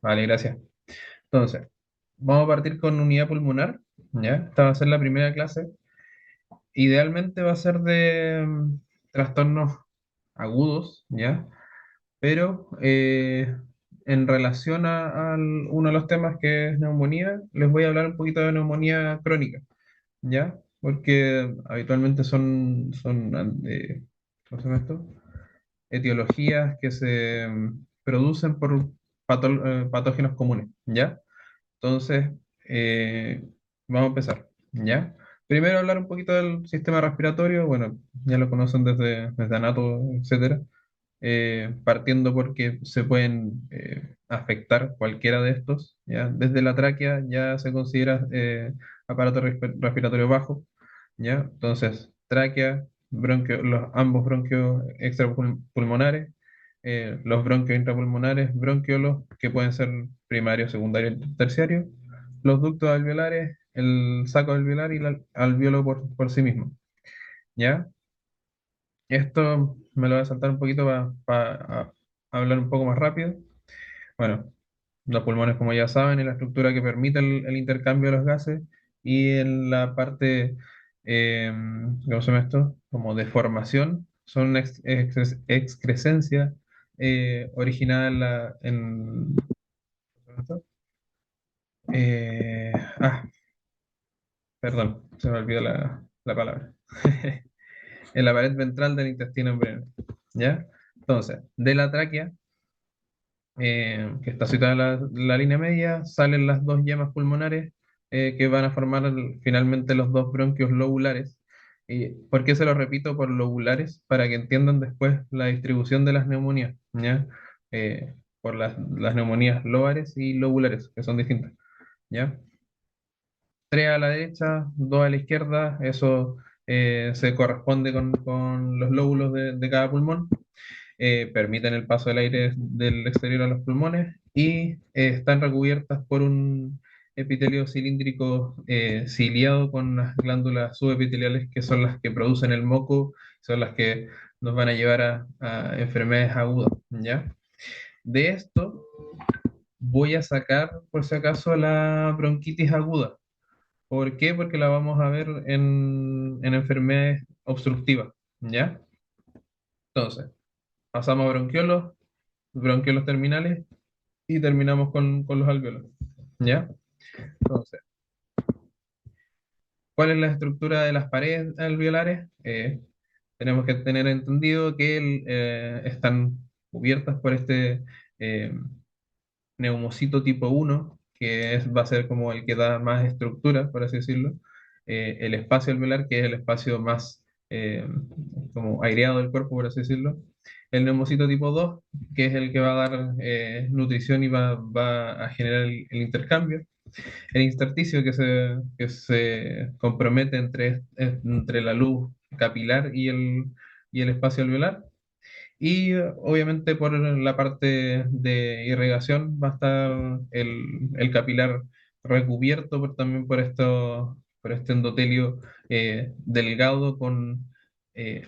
Vale, gracias. Entonces, vamos a partir con unidad pulmonar, ¿ya? Esta va a ser la primera clase. Idealmente va a ser de trastornos agudos, ¿ya? Pero en relación uno de los temas que es neumonía, les voy a hablar un poquito de neumonía crónica, ¿ya? Porque habitualmente son ¿cómo se llama esto? Etiologías que se producen por patógenos comunes, ¿ya? Entonces, eh, vamos a empezar, ¿ya? Primero hablar un poquito del sistema respiratorio, bueno, ya lo conocen desde anato, etcétera, partiendo porque se pueden afectar cualquiera de estos, ¿ya? Desde la tráquea ya se considera aparato respiratorio bajo, ¿ya? Entonces, tráquea, ambos bronquios extrapulmonares, los bronquios intrapulmonares, bronquiolos, que pueden ser primario, secundario y terciario, los ductos alveolares, el saco alveolar y el alveolo por sí mismo, ¿ya? Esto me lo voy a saltar un poquito para hablar un poco más rápido. Bueno, los pulmones, como ya saben, es la estructura que permite el intercambio de los gases y en la parte, ¿cómo se llama esto? Como de formación, son una excrescencia originada ¿cómo se llama esto? Eh, ah, perdón, se me olvidó la palabra. En la pared ventral del intestino embrional. ¿Ya? Entonces, de la tráquea, que está situada en la línea media, salen las dos yemas pulmonares que van a formar finalmente los dos bronquios lobulares. ¿Y por qué se lo repito por lobulares? Para que entiendan después la distribución de las neumonías, ¿ya? Por las neumonías lobares y lobulares, que son distintas, ¿ya? Tres a la derecha, dos a la izquierda, eso se corresponde con los lóbulos de cada pulmón, permiten el paso del aire del exterior a los pulmones y están recubiertas por un epitelio cilíndrico ciliado con unas glándulas subepiteliales que son las que producen el moco, son las que nos van a llevar a enfermedades agudas, ¿ya? De esto voy a sacar, por si acaso, la bronquitis aguda. ¿Por qué? Porque la vamos a ver en enfermedades obstructivas, ¿ya? Entonces, pasamos a bronquiolos terminales y terminamos con los alvéolos, ¿ya? Entonces, ¿cuál es la estructura de las paredes alveolares? Tenemos que tener entendido que están cubiertas por este eh, neumocito tipo uno que va a ser como el que da más estructura, por así decirlo, el espacio alveolar, que es el espacio más como aireado del cuerpo, por así decirlo, el neumocito tipo 2 que es el que va a dar nutrición y va a generar el intercambio, el intersticio que se compromete entre la luz capilar y el espacio alveolar, y obviamente por la parte de irrigación va a estar el capilar recubierto también por este endotelio delgado con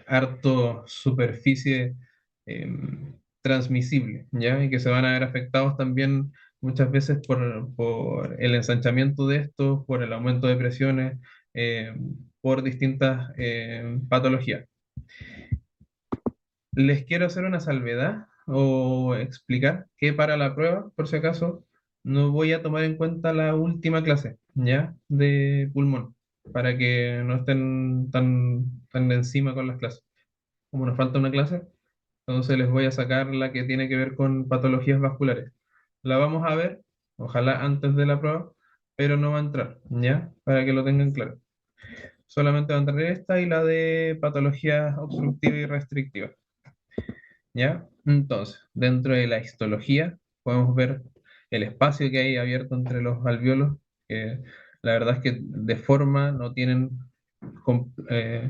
harto superficie eh, transmisible, ¿ya? Y que se van a ver afectados también muchas veces por el ensanchamiento de estos, por el aumento de presiones, eh, por distintas patologías. Les quiero hacer una salvedad o explicar que para la prueba, por si acaso, no voy a tomar en cuenta la última clase, ¿ya? De pulmón, para que no estén tan de encima con las clases. Como nos falta una clase, entonces les voy a sacar la que tiene que ver con patologías vasculares. La vamos a ver, ojalá antes de la prueba, pero no va a entrar, ¿ya? Para que lo tengan claro. Solamente va a entrar esta y la de patologías obstructivas y restrictivas. ¿Ya? Entonces, dentro de la histología podemos ver el espacio que hay abierto entre los alvéolos, que la verdad es que de forma no tienen, com- eh,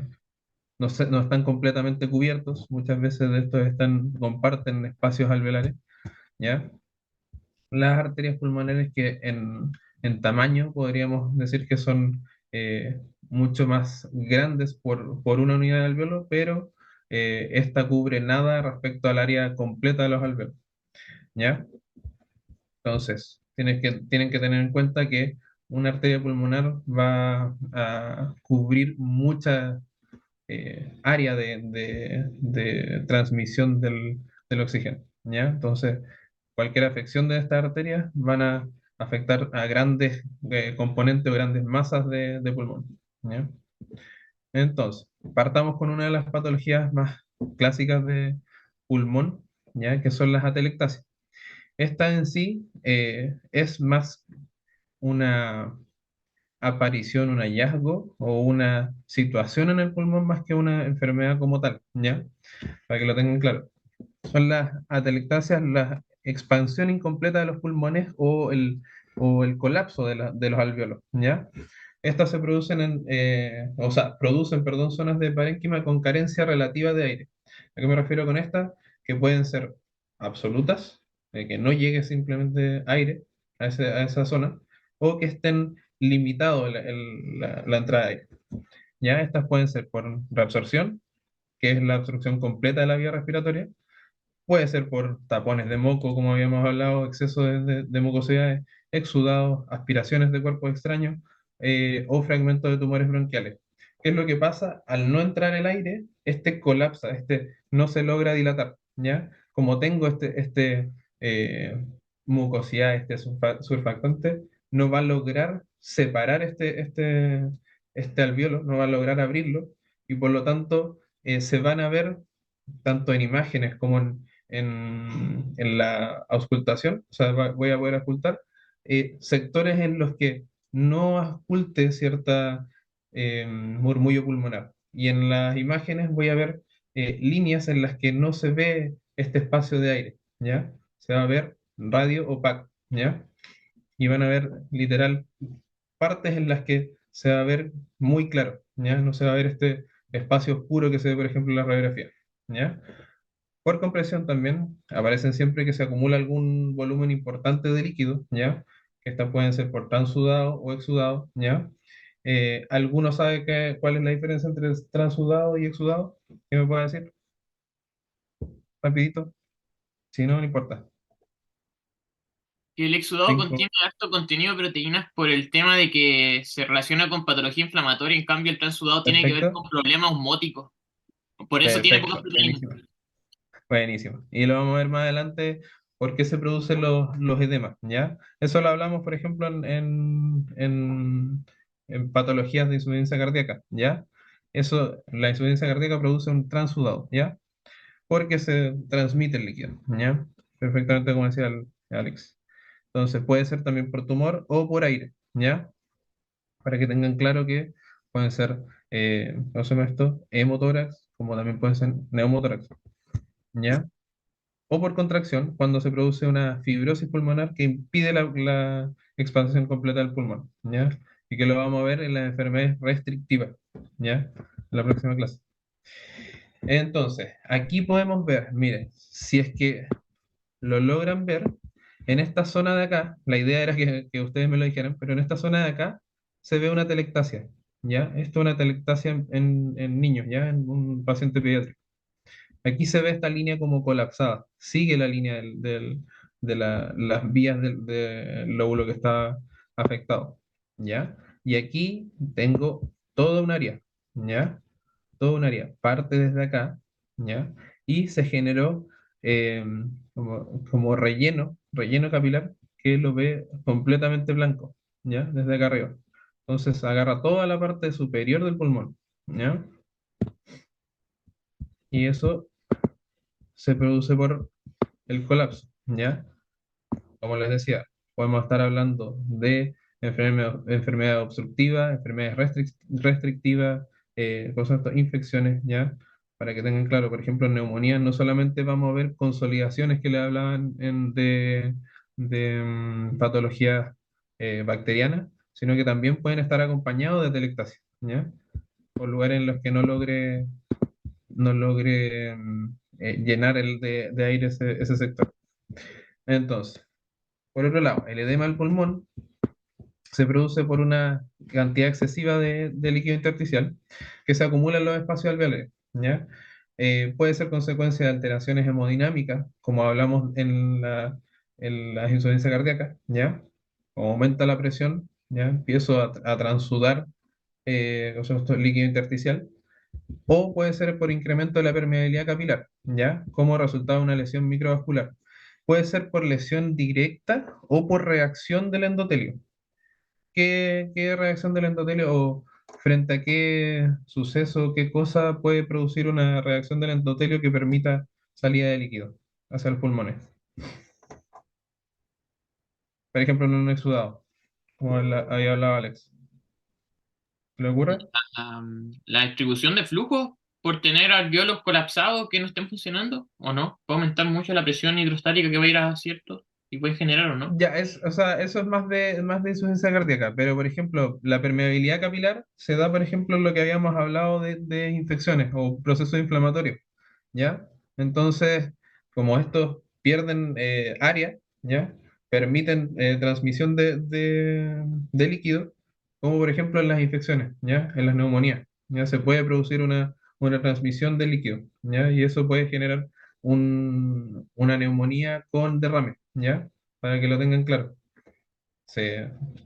no están completamente cubiertos, muchas veces de estos comparten espacios alveolares, ¿ya? Las arterias pulmonares que en tamaño podríamos decir que son mucho más grandes por una unidad de alveolo, pero esta cubre nada respecto al área completa de los alveolos, ¿ya? Entonces, tienen que tener en cuenta que una arteria pulmonar va a cubrir mucha área de transmisión del oxígeno, ¿ya? Entonces, cualquier afección de estas arterias van a afectar a grandes componentes o grandes masas de pulmón, ¿ya? Entonces, partamos con una de las patologías más clásicas de pulmón, ¿ya? Que son las atelectasias. Esta en sí es más una aparición, un hallazgo o una situación en el pulmón más que una enfermedad como tal, ¿ya? Para que lo tengan claro. Son las atelectasias, la expansión incompleta de los pulmones o el colapso de los alvéolos, ¿ya? Estas se producen o sea, producen, perdón, zonas de parénquima con carencia relativa de aire. ¿A qué me refiero con estas? Que pueden ser absolutas, que no llegue simplemente aire a esa zona, o que estén limitados la entrada de aire. ¿Ya? Estas pueden ser por reabsorción, que es la absorción completa de la vía respiratoria. Puede ser por tapones de moco, como habíamos hablado, exceso de mucosidades, exudados, aspiraciones de cuerpos extraños o fragmentos de tumores bronquiales. ¿Qué es lo que pasa? Al no entrar el aire, este colapsa, este no se logra dilatar, ¿ya? Como tengo eh, mucosidad, este surfactante, no va a lograr separar este alveolo, no va a lograr abrirlo, y por lo tanto se van a ver tanto en imágenes como en la auscultación, o sea, voy a poder auscultar sectores en los que no ausculte cierta murmullo pulmonar. Y en las imágenes voy a ver líneas en las que no se ve este espacio de aire, ¿ya? Se va a ver radio opaco, ¿ya? Y van a ver literal partes en las que se va a ver muy claro, ¿ya? No se va a ver este espacio oscuro que se ve, por ejemplo, en la radiografía, ¿ya? Por compresión también aparecen siempre que se acumula algún volumen importante de líquido, ¿ya? Que estas pueden ser por transudado o exudado, ¿ya? ¿Alguno sabe cuál es la diferencia entre transudado y exudado? ¿Qué me puede decir? Rapidito. Si no, no importa. Que el exudado Cinco. contiene alto contenido de proteínas por el tema de que se relaciona con patología inflamatoria, en cambio el transudado tiene que ver Perfecto. con problemas osmóticos, por eso tiene pocas Perfecto. proteínas. Buenísimo. Buenísimo. Y lo vamos a ver más adelante por qué se producen los edemas, ¿ya? Eso lo hablamos, por ejemplo, en patologías de insuficiencia cardíaca, ¿ya? Eso, la insuficiencia cardíaca produce un transudado, ¿ya? Porque se transmite el líquido, ¿ya? Perfectamente como decía Alex. Entonces puede ser también por tumor o por aire, ¿ya? Para que tengan claro que pueden ser, ¿cómo se llama esto? Hemotórax, como también pueden ser neumotórax, ¿ya? O por contracción, cuando se produce una fibrosis pulmonar que impide la expansión completa del pulmón, ¿ya? Y que lo vamos a ver en las enfermedades restrictivas, ¿ya? En la próxima clase. Entonces, aquí podemos ver, miren, si es que lo logran ver, en esta zona de acá, la idea era que ustedes me lo dijeran, pero en esta zona de acá se ve una telectasia, ¿ya? Esto es una telectasia en niños, ¿ya? En un paciente pediátrico. Aquí se ve esta línea como colapsada, sigue la línea de las vías del lóbulo que está afectado, ¿ya? Y aquí tengo toda un área, ¿ya? Todo un área, parte desde acá, ¿ya? Y se generó eh, como relleno capilar que lo ve completamente blanco, ¿ya? Desde acá arriba. Entonces agarra toda la parte superior del pulmón, ¿ya? Y eso se produce por el colapso, ¿ya? Como les decía, podemos estar hablando de enfermedad obstructiva, enfermedades restrictivas, cosas, infecciones, ¿ya? Para que tengan claro, por ejemplo, en neumonía no solamente vamos a ver consolidaciones que le hablaban de patologías bacterianas, sino que también pueden estar acompañados de telectasia, ¿ya? Por lugares en los que no logre llenar de aire ese sector. Entonces, por otro lado, el edema del pulmón se produce por una cantidad excesiva de líquido intersticial que se acumula en los espacios alveolares, ¿ya? Puede ser consecuencia de alteraciones hemodinámicas, como hablamos la insuficiencia cardíaca, ¿ya? O aumenta la presión, ¿ya? Empiezo a transudar, o sea, esto es líquido intersticial, o puede ser por incremento de la permeabilidad capilar, ¿ya? Como resultado de una lesión microvascular. Puede ser por lesión directa o por reacción del endotelio. ¿Qué reacción del endotelio o frente a qué suceso, qué cosa puede producir una reacción del endotelio que permita salida de líquido hacia los pulmones? Por ejemplo, en un exudado, como había hablado Alex. ¿Le ocurre? La distribución de flujos por tener alvéolos colapsados que no estén funcionando, ¿o no? Puede aumentar mucho la presión hidrostática que va a ir a cierto y puede generar, ¿o no? Ya, o sea, eso es más de insuficiencia cardíaca, pero por ejemplo, la permeabilidad capilar se da, por ejemplo, en lo que habíamos hablado de infecciones o procesos inflamatorios, ¿ya? Entonces, como estos pierden área, ¿ya? Permiten transmisión de líquido, como por ejemplo en las infecciones, ¿ya? En las neumonías, ¿ya? Se puede producir una transmisión de líquido, ¿ya? Y eso puede generar una neumonía con derrame, ¿ya? Para que lo tengan claro.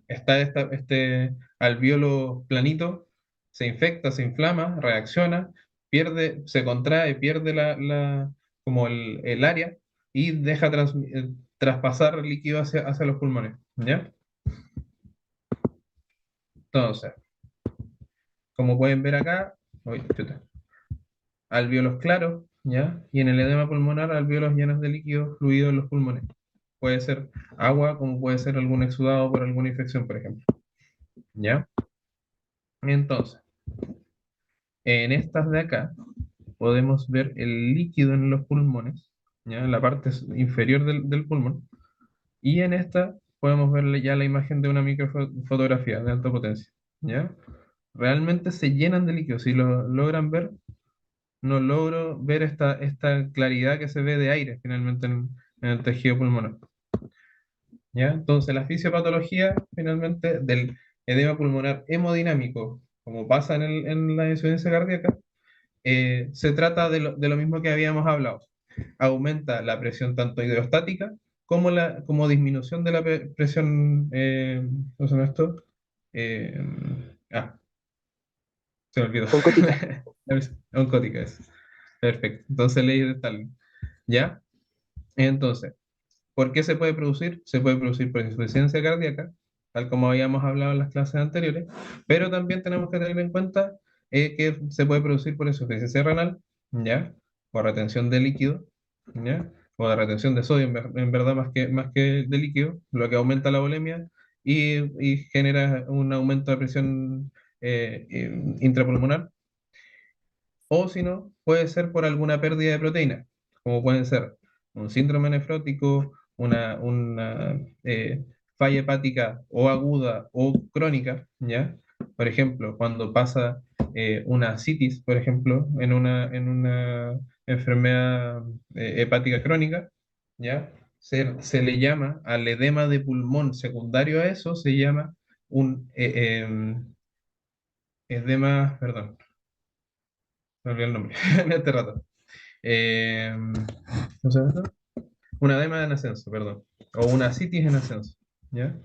Está este alvéolo planito, se infecta, se inflama, reacciona, se contrae, pierde como el área y deja traspasar líquido hacia los pulmones, ¿ya? Entonces, como pueden ver acá, uy, chuta, alvéolos claros, ¿ya? Y en el edema pulmonar, alvéolos llenos de líquido fluido en los pulmones. Puede ser agua, como puede ser algún exudado por alguna infección, por ejemplo, ¿ya? Entonces, en estas de acá podemos ver el líquido en los pulmones, ¿ya? En la parte inferior del pulmón. Y en esta podemos ver ya la imagen de una microfotografía de alta potencia, ¿ya? Realmente se llenan de líquido. Si lo logran ver, no logro ver esta claridad que se ve de aire finalmente en el tejido pulmonar, ¿ya? Entonces, la fisiopatología finalmente del edema pulmonar hemodinámico, como pasa en la insuficiencia cardíaca, se trata de lo mismo que habíamos hablado. Aumenta la presión tanto hidrostática como disminución de la presión, ¿cómo se llama esto? Eh, ah, se me olvidó. Oncótica. Oncótica es. Perfecto. Entonces, ley de Stalin. ¿Ya? Entonces, ¿por qué se puede producir? Se puede producir por insuficiencia cardíaca, tal como habíamos hablado en las clases anteriores, pero también tenemos que tener en cuenta que se puede producir por insuficiencia renal, ¿ya? Por retención de líquido, ¿ya? O de retención de sodio, en verdad, más que de líquido, lo que aumenta la volemia y genera un aumento de presión intrapulmonar, o si no, puede ser por alguna pérdida de proteína, como pueden ser un síndrome nefrótico, una falla hepática o aguda o crónica, ¿ya? Por ejemplo, cuando pasa una ascitis, por ejemplo, en una enfermedad hepática crónica, ¿ya? Se le llama al edema de pulmón secundario a eso, se llama un edema, perdón, me olvidé el nombre en este rato. Eh, ¿Cómo se llama esto? Una edema en ascenso, perdón. O una asitis en ascenso. ¿Ya?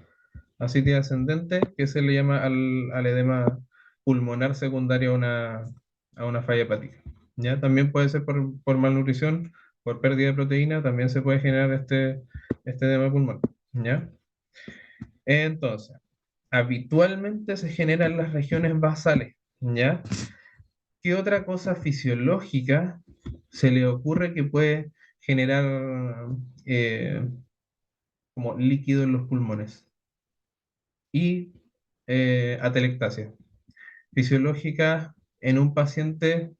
Asitis ascendente, que se le llama al edema pulmonar secundario a una falla hepática. ¿Ya? También puede ser por malnutrición, por pérdida de proteína, también se puede generar este edema pulmonar. ¿Ya? Entonces, habitualmente se generan en las regiones basales. ¿Ya? ¿Qué otra cosa fisiológica se le ocurre que puede generar eh, como líquido en los pulmones? Y atelectasia fisiológica en un paciente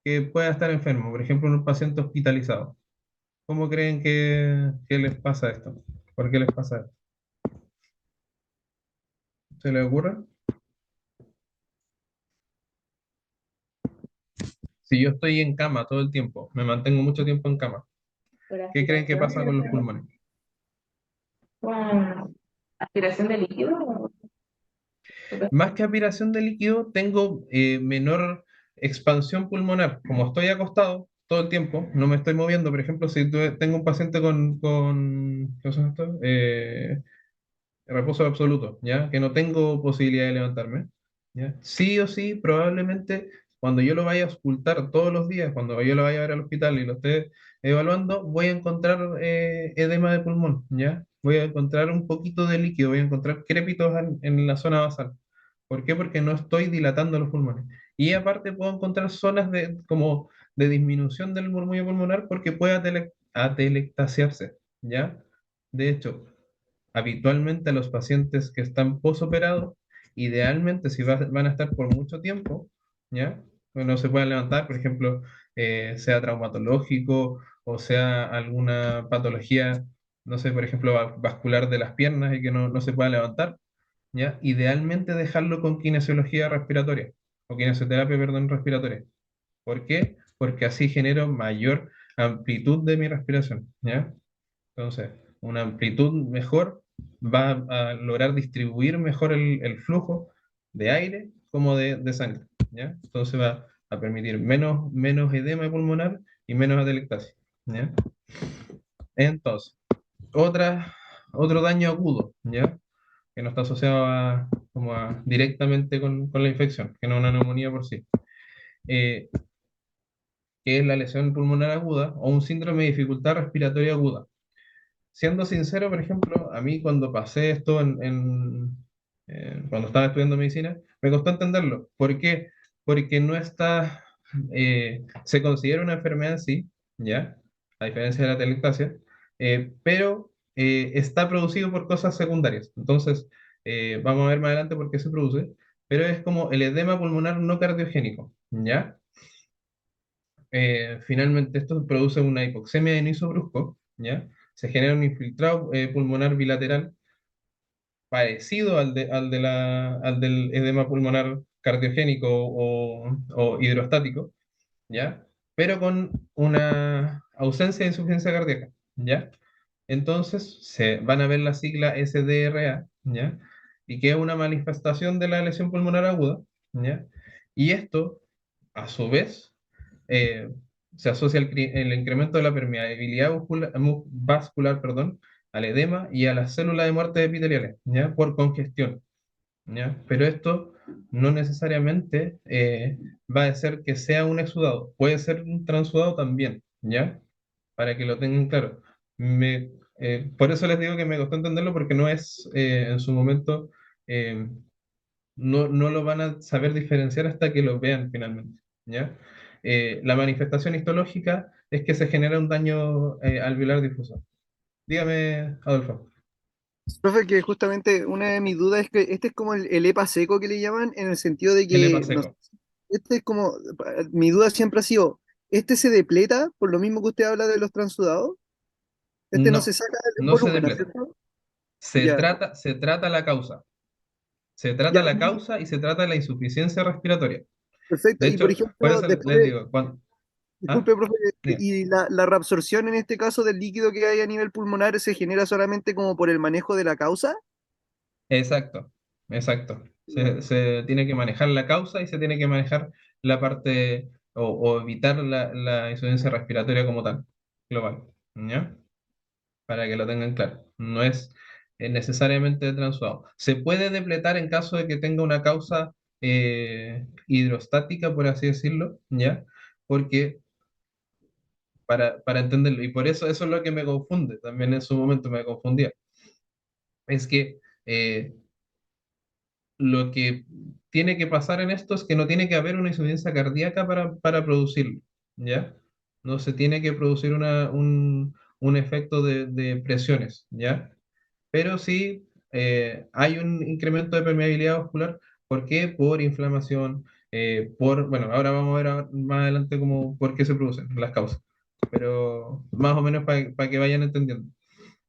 que pueda estar enfermo, por ejemplo, en un paciente hospitalizado. ¿Cómo creen que les pasa esto? ¿Por qué les pasa esto? ¿Se les ocurre? Si yo estoy en cama todo el tiempo, me mantengo mucho tiempo en cama, Por ¿qué creen que aspiración, pasa con los pulmones? con aspiración de líquido. Más que aspiración de líquido, tengo menor expansión pulmonar. Como estoy acostado, todo el tiempo, no me estoy moviendo. Por ejemplo, si tengo un paciente ¿qué se llama esto? Reposo absoluto, ¿ya? Que no tengo posibilidad de levantarme, ¿ya? Sí o sí, probablemente cuando yo lo vaya a auscultar todos los días, cuando yo lo vaya a ver al hospital y lo esté evaluando, voy a encontrar edema de pulmón, ¿ya? Voy a encontrar un poquito de líquido, voy a encontrar crépitos en la zona basal. ¿Por qué? Porque no estoy dilatando los pulmones. Y aparte puedo encontrar zonas como de disminución del murmullo pulmonar porque puede atelectasiarse, ¿ya? De hecho, habitualmente a los pacientes que están posoperados, idealmente si van a estar por mucho tiempo, ¿ya? No se pueden levantar, por ejemplo, sea traumatológico o sea alguna patología, no sé, por ejemplo, vascular de las piernas y que no se pueda levantar, ¿ya? Idealmente dejarlo con kinesiología respiratoria, o kinesioterapia, perdón, respiratoria. ¿Por qué? Porque así genero mayor amplitud de mi respiración, ¿ya? Entonces, una amplitud mejor va a lograr distribuir mejor el flujo de aire como de sangre, ¿ya? Entonces va a permitir menos edema pulmonar y menos atelectasia, ¿ya? Entonces, otro daño agudo, ¿ya? Que no está asociado directamente con la infección, que no es una neumonía por sí, eh, que es la lesión pulmonar aguda o un síndrome de dificultad respiratoria aguda. Siendo sincero, por ejemplo, a mí cuando pasé esto cuando estaba estudiando medicina, me costó entenderlo. ¿Por qué? Porque no está, se considera una enfermedad en sí, ¿ya? A diferencia de la telectasia, pero está producido por cosas secundarias. Entonces, vamos a ver más adelante por qué se produce, pero es como el edema pulmonar no cardiogénico, ¿ya? Finalmente esto produce una hipoxemia de inicio brusco, ¿ya? Se genera un infiltrado pulmonar bilateral parecido al del edema pulmonar cardiogénico o hidrostático, ¿ya? Pero con una ausencia de insuficiencia cardíaca, ¿ya? Entonces se van a ver la sigla SDRA, ¿ya? Y que es una manifestación de la lesión pulmonar aguda, ¿ya? Y esto, a su vez, eh, se asocia el incremento de la permeabilidad vascular, perdón, al edema y a las células de muerte epiteliales, ¿ya? Por congestión, ¿ya? Pero esto no necesariamente va a ser que sea un exudado, puede ser un transudado también, ¿ya? Para que lo tengan claro. Por eso les digo que me costó entenderlo porque no es en su momento, eh, no lo van a saber diferenciar hasta que lo vean finalmente, ¿ya? La manifestación histológica es que se genera un daño alveolar difuso. Dígame, Adolfo, Profe, que justamente una de mis dudas es que este es como el EPA seco que le llaman, en el sentido de el EPA que, no sé, seco. este es como, mi duda siempre ha sido, ¿este se depleta por lo mismo que usted habla de los transudados? Este no se No, saca del no se volumen, ¿no es depleta. cierto? Se Ya, trata, se trata la causa. Se ya, trata la causa y se trata la insuficiencia respiratoria. perfecto. De Y por hecho, por ejemplo, eso después, les digo, ¿ah? disculpe, profe, Bien. y la reabsorción en este caso del líquido que hay a nivel pulmonar se genera solamente como por el manejo de la causa. Exacto, exacto. Ya. Se tiene que manejar la causa y se tiene que manejar la parte o evitar la insuficiencia respiratoria como tal, global, ¿ya? Para que lo tengan claro. No es necesariamente transudado. Se puede depletar en caso de que tenga una causa hidrostática, por así decirlo, ¿ya? Porque para entenderlo, y por eso es lo que me confunde, también en su momento me confundía, es que lo que tiene que pasar en esto es que no tiene que haber una insuficiencia cardíaca para producirlo, ¿ya? No se tiene que producir un efecto de presiones, ¿ya? Pero sí hay un incremento de permeabilidad vascular. ¿Por qué? Por inflamación, bueno, ahora vamos a ver más adelante por qué se producen las causas, pero más o menos para que vayan entendiendo.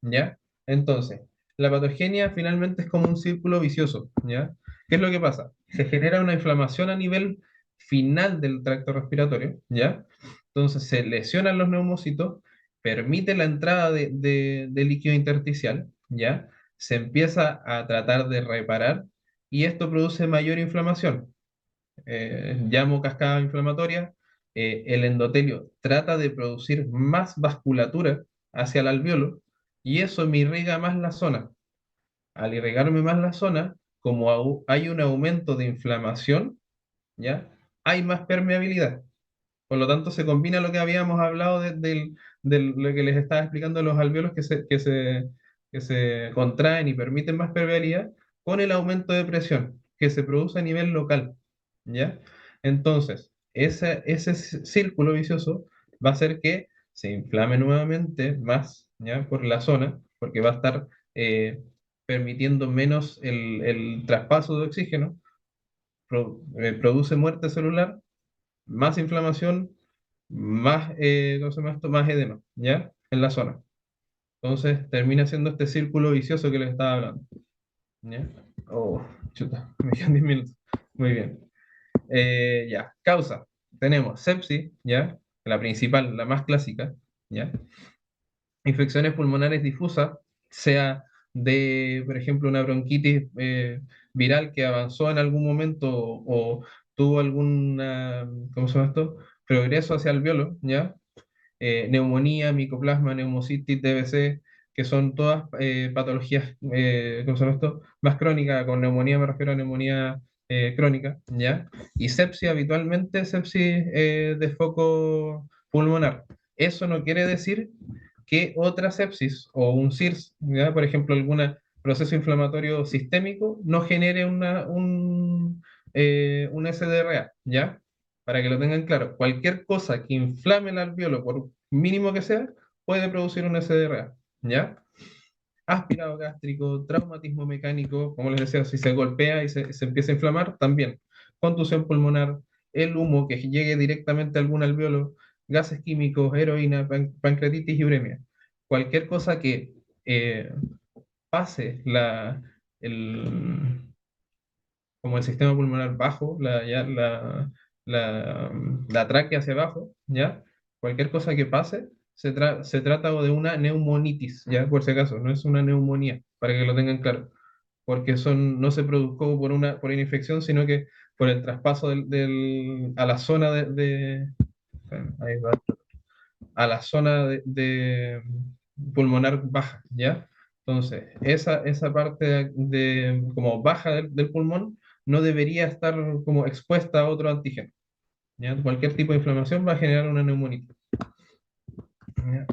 ¿Ya? Entonces, la patogenia finalmente es como un círculo vicioso, ¿ya? ¿Qué es lo que pasa? Se genera una inflamación a nivel final del tracto respiratorio, ¿ya? Entonces se lesionan los neumocitos, permite la entrada de líquido intersticial, ¿ya? Se empieza a tratar de reparar y esto produce mayor inflamación. Llamo cascada inflamatoria, el endotelio trata de producir más vasculatura hacia el alveolo y eso me irriga más la zona. Al irrigarme más la zona, como hay un aumento de inflamación, ¿ya? Hay más permeabilidad. Por lo tanto, se combina lo que habíamos hablado de lo que les estaba explicando de los alvéolos que se contraen y permiten más permeabilidad con el aumento de presión que se produce a nivel local, ¿ya? Entonces, ese círculo vicioso va a hacer que se inflame nuevamente más, ¿ya? Por la zona, porque va a estar permitiendo menos el traspaso de oxígeno, produce muerte celular, más inflamación, más, ¿cómo se llama esto? Más edema, ¿ya? En la zona. Entonces termina siendo este círculo vicioso que les estaba hablando. ¿Ya? Oh, chuta, me quedan 10 minutos. Muy bien. Ya, causa. Tenemos sepsis, ¿ya? La principal, la más clásica, ¿ya? Infecciones pulmonares difusas, sea de, por ejemplo, una bronquitis viral que avanzó en algún momento o tuvo alguna, ¿cómo se llama esto? Progreso hacia el alveolo, ¿ya? Neumonía, micoplasma, neumocitis, TBC, que son todas patologías, ¿cómo se llama esto? Más crónicas, con neumonía me refiero a neumonía crónica, ¿ya? Y sepsis, habitualmente sepsis de foco pulmonar. Eso no quiere decir que otra sepsis o un SIRS, ¿ya? Por ejemplo, algún proceso inflamatorio sistémico, no genere un SDRA, ¿ya? Para que lo tengan claro, cualquier cosa que inflame el alveolo, por mínimo que sea, puede producir un SDRA, ¿ya? Aspirado gástrico, traumatismo mecánico, como les decía, si se golpea y se empieza a inflamar, también. Contusión pulmonar, el humo que llegue directamente a algún alveolo, gases químicos, heroína, pancreatitis y uremia. Cualquier cosa que eh, pase el, como el sistema pulmonar bajo, la tráquea hacia abajo, ¿ya? Cualquier cosa que pase, se trata de una neumonitis, ¿ya? Por si acaso, no es una neumonía, para que lo tengan claro, porque no se produjo por una infección, sino que por el traspaso a la zona ahí va, a la zona pulmonar baja, ¿ya? Entonces, esa parte como baja del pulmón no debería estar como expuesta a otro antígeno, ¿ya? Cualquier tipo de inflamación va a generar una neumonía, ¿ya?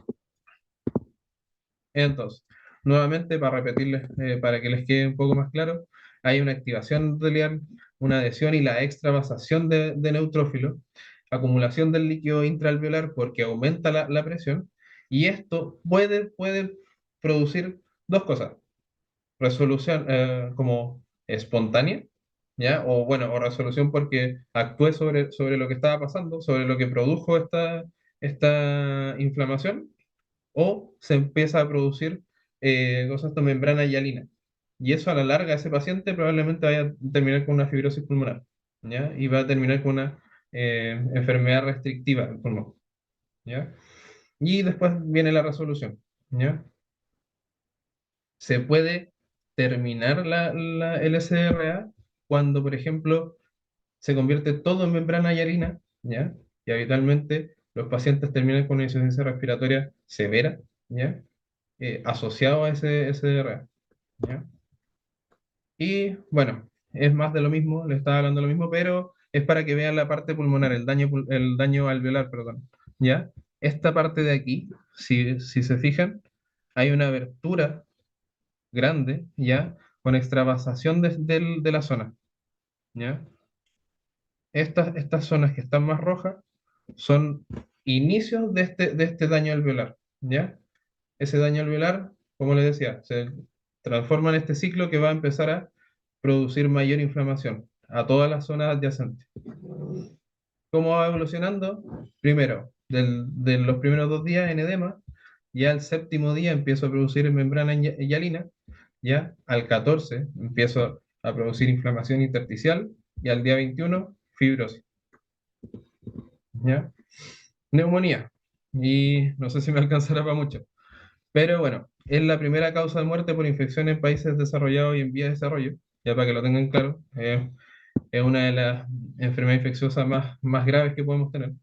Entonces, nuevamente, para repetirles, para que les quede un poco más claro, hay una activación endotelial, una adhesión y la extravasación de neutrófilos, acumulación del líquido intraalveolar porque aumenta la presión, y esto puede producir dos cosas: resolución como espontánea, ¿ya? O bueno, o resolución porque actué sobre lo que estaba pasando, sobre lo que produjo esta inflamación, o se empieza a producir cosas de membrana hialina. Y eso a la larga, ese paciente probablemente vaya a terminar con una fibrosis pulmonar, ¿ya? Y va a terminar con una enfermedad restrictiva del pulmón, ¿ya? Y después viene la resolución, ¿ya? Se puede terminar el SRA cuando, por ejemplo, se convierte todo en membrana hialina, ¿ya? Y habitualmente los pacientes terminan con una insuficiencia respiratoria severa, ¿ya? Asociado a ese SDRA, ¿ya? Y bueno, es más de lo mismo, le estaba hablando de lo mismo, pero es para que vean la parte pulmonar, el daño alveolar, perdón, ¿ya? Esta parte de aquí, si se fijan, hay una abertura grande, ¿ya? Con extravasación de la zona, ¿ya? Estas zonas que están más rojas son inicios de este daño alveolar, ¿ya? Ese daño alveolar, como les decía, se transforma en este ciclo que va a empezar a producir mayor inflamación a todas las zonas adyacentes. ¿Cómo va evolucionando? Primero, de los primeros 2 días en edema, ya el séptimo día empiezo a producir membrana hialina, ya al 14 empiezo a producir inflamación intersticial y al día 21 fibrosis, ¿ya? Neumonía. Y no sé si me alcanzará para mucho. Pero bueno, es la primera causa de muerte por infección en países desarrollados y en vías de desarrollo, ya para que lo tengan claro. Es una de las enfermedades infecciosas más graves que podemos tener.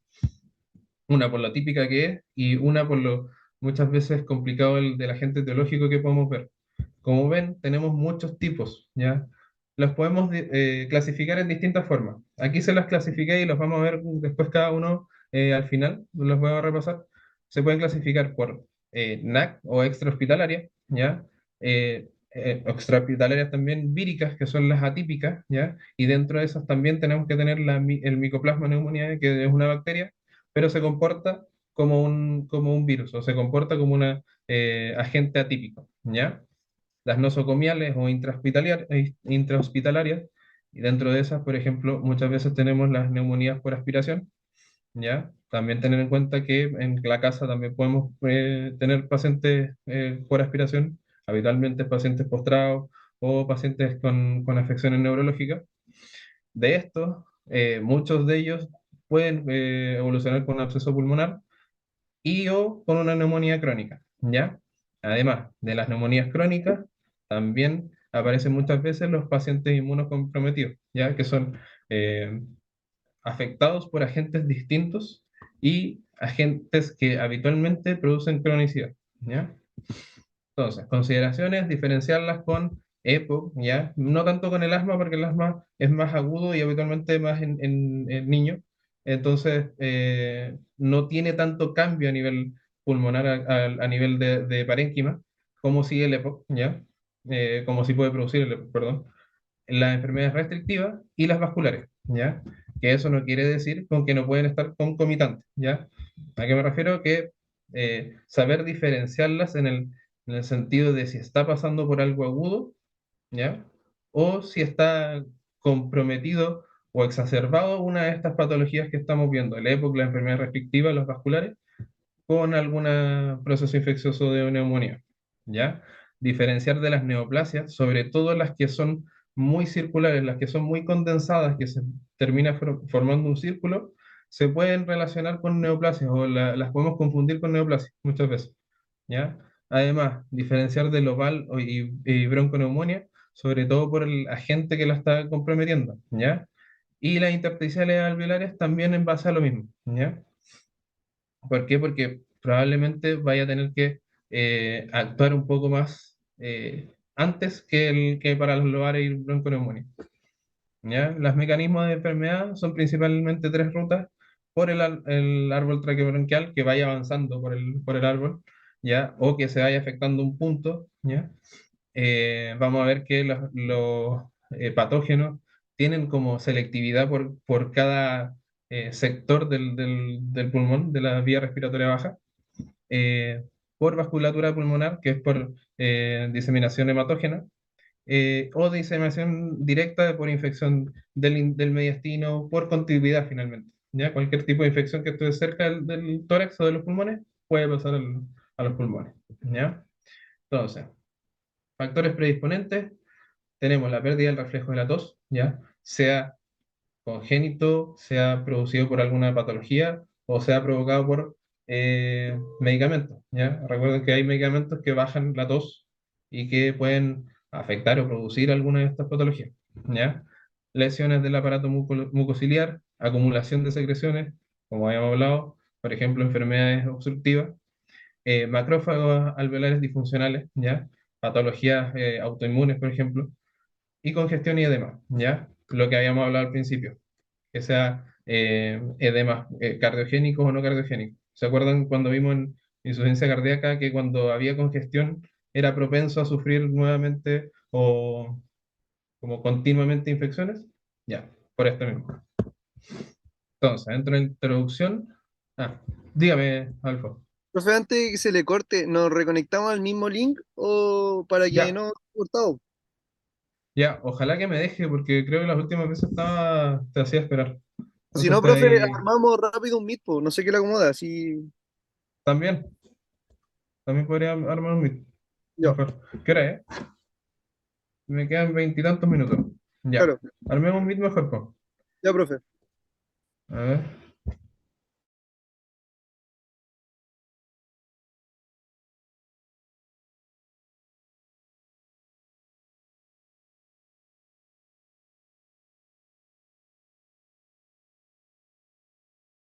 Una por lo típica que es y una por lo muchas veces complicado del agente etiológico que podemos ver. Como ven, tenemos muchos tipos, ¿ya? Los podemos clasificar en distintas formas. Aquí se las clasifiqué y los vamos a ver después cada uno al final, los voy a repasar. Se pueden clasificar por NAC o extrahospitalaria, ¿ya? Extrahospitalarias también víricas, que son las atípicas, ¿ya? Y dentro de esas también tenemos que tener el Mycoplasma pneumoniae, que es una bacteria, pero se comporta como un virus o se comporta como un agente atípico, ¿ya? Las nosocomiales o intrahospitalarias, y dentro de esas, por ejemplo, muchas veces tenemos las neumonías por aspiración, ¿ya? También tener en cuenta que en la casa también podemos tener pacientes por aspiración, habitualmente pacientes postrados o pacientes con afecciones neurológicas. De estos, muchos de ellos pueden evolucionar con un absceso pulmonar y o con una neumonía crónica, ¿ya? Además de las neumonías crónicas, también aparecen muchas veces los pacientes inmunocomprometidos, ¿ya? Que son eh, afectados por agentes distintos y agentes que habitualmente producen cronicidad, ¿ya? Entonces, consideraciones, diferenciarlas con EPOC, ¿ya? No tanto con el asma, porque el asma es más agudo y habitualmente más en niños. Entonces, no tiene tanto cambio a nivel pulmonar, a nivel de parénquima, como si el EPOC, ¿ya? Como si puede producir el EPOC, perdón. Las enfermedades restrictivas y las vasculares, ¿ya? Que eso no quiere decir con que no pueden estar concomitantes, ¿ya? ¿A qué me refiero? Que saber diferenciarlas en el sentido de si está pasando por algo agudo, ¿ya? O si está comprometido o exacerbado una de estas patologías que estamos viendo, el EPOC, la enfermedad restrictiva, los vasculares, con algún proceso infeccioso de neumonía, ¿ya? Diferenciar de las neoplasias, sobre todo las que son muy circulares, las que son muy condensadas, que se termina formando un círculo, se pueden relacionar con neoplasias o las podemos confundir con neoplasias muchas veces, ¿ya? Además, diferenciar del oval y bronconeumonía, sobre todo por el agente que la está comprometiendo, ¿ya? Y las intersticiales alveolares también en base a lo mismo, ¿ya? ¿Por qué? Porque probablemente vaya a tener que actuar un poco más antes que para los lobares y bronconeumonía. ¿Ya? Los mecanismos de enfermedad son principalmente tres rutas por el árbol traqueobronquial que vaya avanzando por el árbol, ¿ya? O que se vaya afectando un punto, ¿ya? Vamos a ver que los patógenos tienen como selectividad por cada sector del pulmón, de la vía respiratoria baja, eh, por vasculatura pulmonar, que es por diseminación hematógena, o diseminación directa por infección del mediastino, por contigüidad finalmente. ¿Ya? Cualquier tipo de infección que esté cerca del tórax o de los pulmones puede pasar a los pulmones. ¿Ya? Entonces, factores predisponentes, tenemos la pérdida del reflejo de la tos, ¿ya? Sea congénito, sea producido por alguna patología o sea provocado por medicamentos, ¿ya? Recuerden que hay medicamentos que bajan la tos y que pueden afectar o producir alguna de estas patologías, ¿ya? Lesiones del aparato mucociliar, acumulación de secreciones, como habíamos hablado, por ejemplo, enfermedades obstructivas, macrófagos alveolares disfuncionales, ¿ya? Patologías autoinmunes, por ejemplo, y congestión y edema, ¿ya? Lo que habíamos hablado al principio, que sea edemas cardiogénicos o no cardiogénicos. ¿Se acuerdan cuando vimos en insuficiencia cardíaca que cuando había congestión era propenso a sufrir nuevamente o como continuamente infecciones? Ya, por esto mismo. Entonces, dentro de la introducción, dígame, Alfa. Profe, antes de que se le corte, ¿nos reconectamos al mismo link o para que Ya, no cortado? ya, ojalá que me deje porque creo que las últimas veces te hacía esperar. Si Entonces no, estoy profe, ahí armamos rápido un meet, po, no sé qué le acomoda, así, también. También podría armar un meet. ya, Mejor. ¿Qué hora es? Me quedan veintitantos minutos. Ya. claro, Armemos un meet mejor, po. ya, profe. A ver.